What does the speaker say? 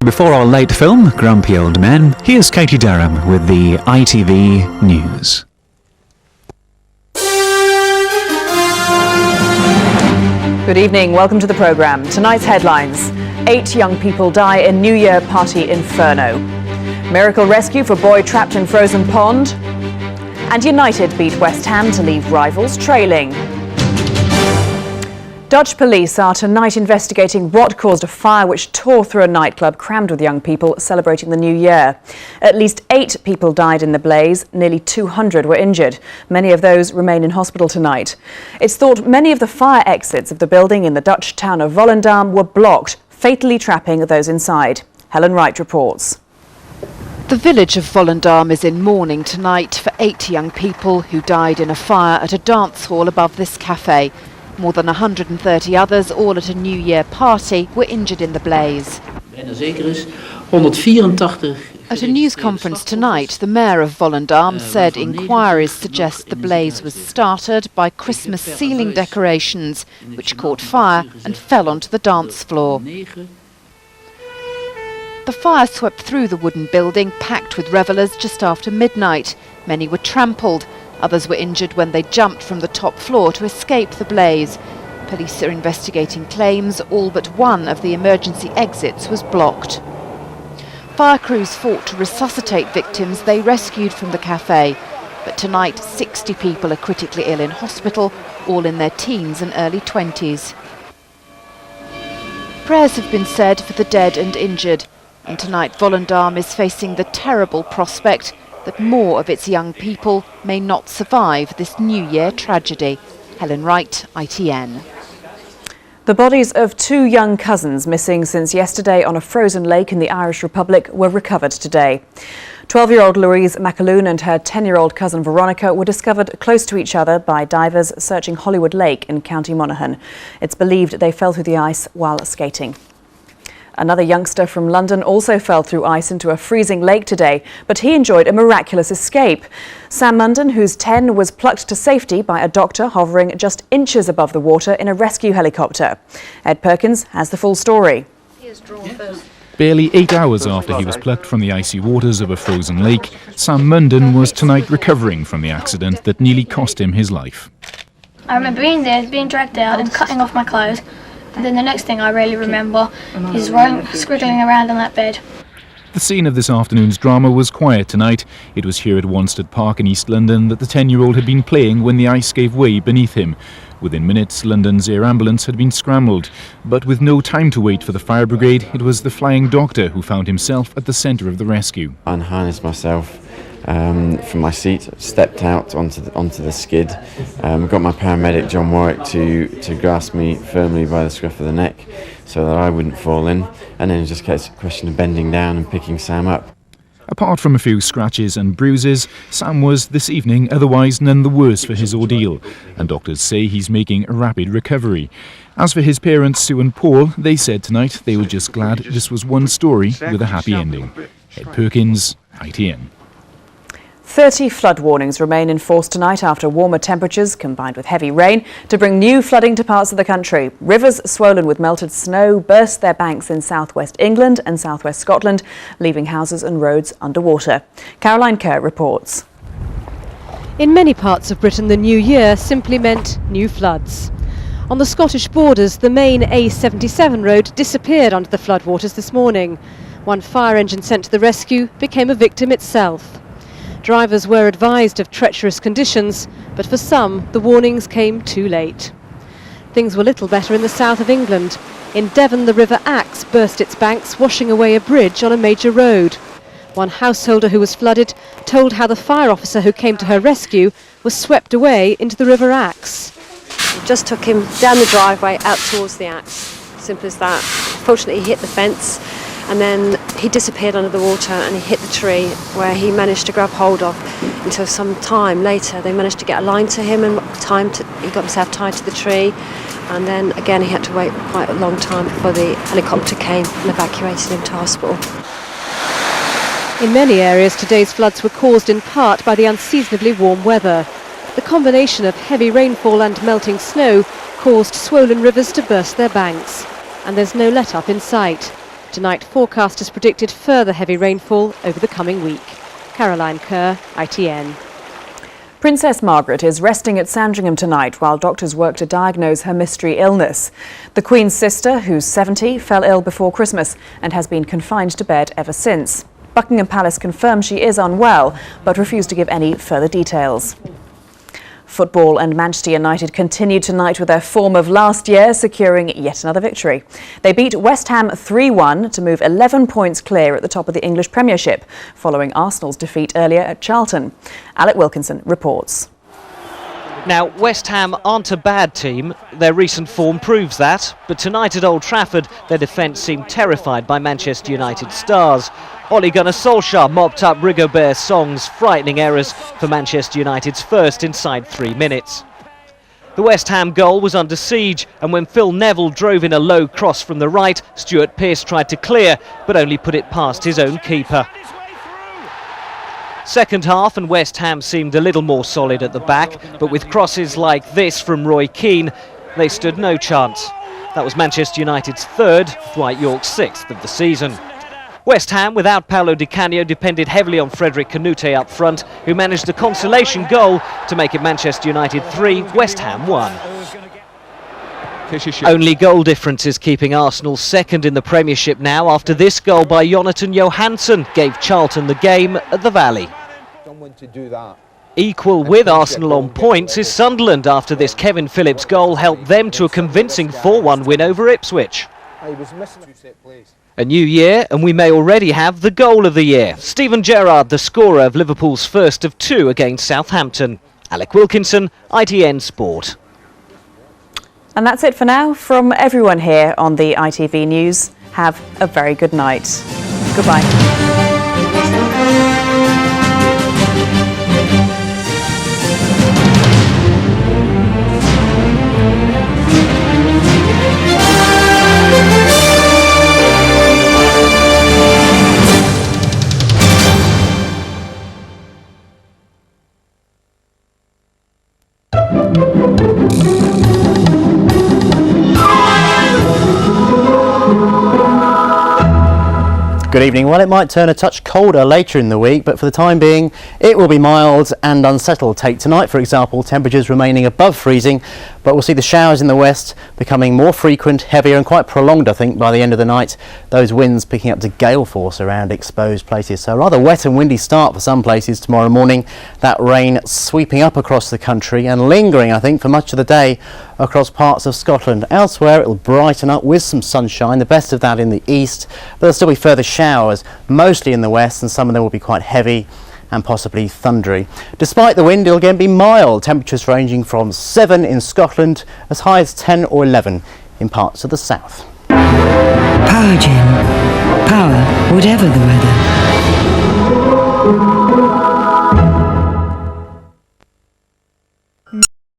Before our late film, Grumpy Old Men, here's Katie Derham with the ITV News. Good evening, welcome to the programme. Tonight's headlines: 8 young people die in New Year party inferno. Miracle rescue for boy trapped in frozen pond. And United beat West Ham to leave rivals trailing. Dutch police are tonight investigating what caused a fire which tore through a nightclub crammed with young people celebrating the new year. At least 8 people died in the blaze, nearly 200 were injured. Many of those remain in hospital tonight. It's thought many of the fire exits of the building in the Dutch town of Volendam were blocked, fatally trapping those inside. Helen Wright reports. The village of Volendam is in mourning tonight for 8 young people who died in a fire at a dance hall above this cafe. More than 130 others, all at a New Year party, were injured in the blaze. At a news conference tonight, the mayor of Volendam said inquiries suggest the blaze was started by Christmas ceiling decorations, which caught fire and fell onto the dance floor. The fire swept through the wooden building, packed with revellers, just after midnight. Many were trampled. Others were injured when they jumped from the top floor to escape the blaze. Police are investigating claims. All but one of the emergency exits was blocked. Fire crews fought to resuscitate victims they rescued from the cafe. But tonight, 60 people are critically ill in hospital, all in their teens and early 20s. Prayers have been said for the dead and injured. And tonight, Volendam is facing the terrible prospect that more of its young people may not survive this New Year tragedy. Helen Wright, ITN. The bodies of 2 young cousins missing since yesterday on a frozen lake in the Irish Republic were recovered today. 12-year-old Louise McAloon and her 10-year-old cousin Veronica were discovered close to each other by divers searching Hollywood Lake in County Monaghan. It's believed they fell through the ice while skating. Another youngster from London also fell through ice into a freezing lake today, but he enjoyed a miraculous escape. Sam Munden, who's 10, was plucked to safety by a doctor hovering just inches above the water in a rescue helicopter. Ed Perkins has the full story. Barely 8 hours after he was plucked from the icy waters of a frozen lake, Sam Munden was tonight recovering from the accident that nearly cost him his life. I remember being there, being dragged out and cutting off my clothes. And then the next thing I really remember is squiggling around on that bed. The scene of this afternoon's drama was quiet tonight. It was here at Wanstead Park in East London that the 10-year-old had been playing when the ice gave way beneath him. Within minutes, London's air ambulance had been scrambled. But with no time to wait for the fire brigade, it was the flying doctor who found himself at the centre of the rescue. I unharnessed myself from my seat, stepped out onto the skid, got my paramedic John Warwick to grasp me firmly by the scruff of the neck so that I wouldn't fall in, and then it just kept a question of bending down and picking Sam up. Apart from a few scratches and bruises, Sam was this evening otherwise none the worse for his ordeal, and doctors say he's making a rapid recovery. As for his parents, Sue and Paul, they said tonight they were just glad this was one story with a happy ending. Ed Perkins, ITN. 30 flood warnings remain in force tonight after warmer temperatures combined with heavy rain to bring new flooding to parts of the country. Rivers swollen with melted snow burst their banks in southwest England and southwest Scotland, leaving houses and roads underwater. Caroline Kerr reports. In many parts of Britain, the new year simply meant new floods. On the Scottish borders, the main A77 road disappeared under the floodwaters this morning. One fire engine sent to the rescue became a victim itself. Drivers were advised of treacherous conditions, but for some, the warnings came too late. Things were little better in the south of England. In Devon, the River Axe burst its banks, washing away a bridge on a major road. One householder who was flooded told how the fire officer who came to her rescue was swept away into the River Axe. It just took him down the driveway out towards the Axe. Simple as that. Fortunately, he hit the fence. And then he disappeared under the water and he hit the tree where he managed to grab hold of until some time later they managed to get a line to him and he got himself tied to the tree, and then again he had to wait quite a long time before the helicopter came and evacuated him to hospital. In many areas today's floods were caused in part by the unseasonably warm weather. The combination of heavy rainfall and melting snow caused swollen rivers to burst their banks, and there's no let-up in sight. Tonight, forecasters predicted further heavy rainfall over the coming week. Caroline Kerr, ITN. Princess Margaret is resting at Sandringham tonight while doctors work to diagnose her mystery illness. The Queen's sister, who's 70, fell ill before Christmas and has been confined to bed ever since. Buckingham Palace confirms she is unwell, but refused to give any further details. Football and Manchester United continued tonight with their form of last year, securing yet another victory. They beat West Ham 3-1 to move 11 points clear at the top of the English Premiership, following Arsenal's defeat earlier at Charlton. Alec Wilkinson reports. Now, West Ham aren't a bad team. Their recent form proves that. But tonight at Old Trafford, their defence seemed terrified by Manchester United stars. Ole Gunnar Solskjaer mopped up Rigobert's Song's frightening errors for Manchester United's first inside 3 minutes. The West Ham goal was under siege, and when Phil Neville drove in a low cross from the right, Stuart Pearce tried to clear, but only put it past his own keeper. Second half, and West Ham seemed a little more solid at the back, but with crosses like this from Roy Keane, they stood no chance. That was Manchester United's third, Dwight York's sixth of the season. West Ham, without Paolo Di Canio, depended heavily on Frederic Canute up front, who managed a consolation goal to make it Manchester United 3, West Ham 1. Only goal difference is keeping Arsenal second in the Premiership now, after this goal by Jonathan Johansson gave Charlton the game at the Valley. Equal with Arsenal on points is Sunderland, after this Kevin Phillips goal helped them to a convincing 4-1 win over Ipswich. A new year, and we may already have the goal of the year. Steven Gerrard, the scorer of Liverpool's first of 2 against Southampton. Alec Wilkinson, ITN Sport. And that's it for now. From everyone here on the ITV News, have a very good night. Goodbye. Good evening. Well, it might turn a touch colder later in the week, but for the time being, it will be mild and unsettled. Take tonight, for example, temperatures remaining above freezing, but we'll see the showers in the west becoming more frequent, heavier and quite prolonged, I think, by the end of the night. Those winds picking up to gale force around exposed places. So a rather wet and windy start for some places tomorrow morning. That rain sweeping up across the country and lingering, I think, for much of the day across parts of Scotland. Elsewhere, it'll brighten up with some sunshine, the best of that in the east. But there'll still be further showers, mostly in the west, and some of them will be quite heavy and possibly thundery. Despite the wind, it'll again be mild, temperatures ranging from 7 in Scotland as high as 10 or 11 in parts of the south. Power Gym. Power, whatever the weather.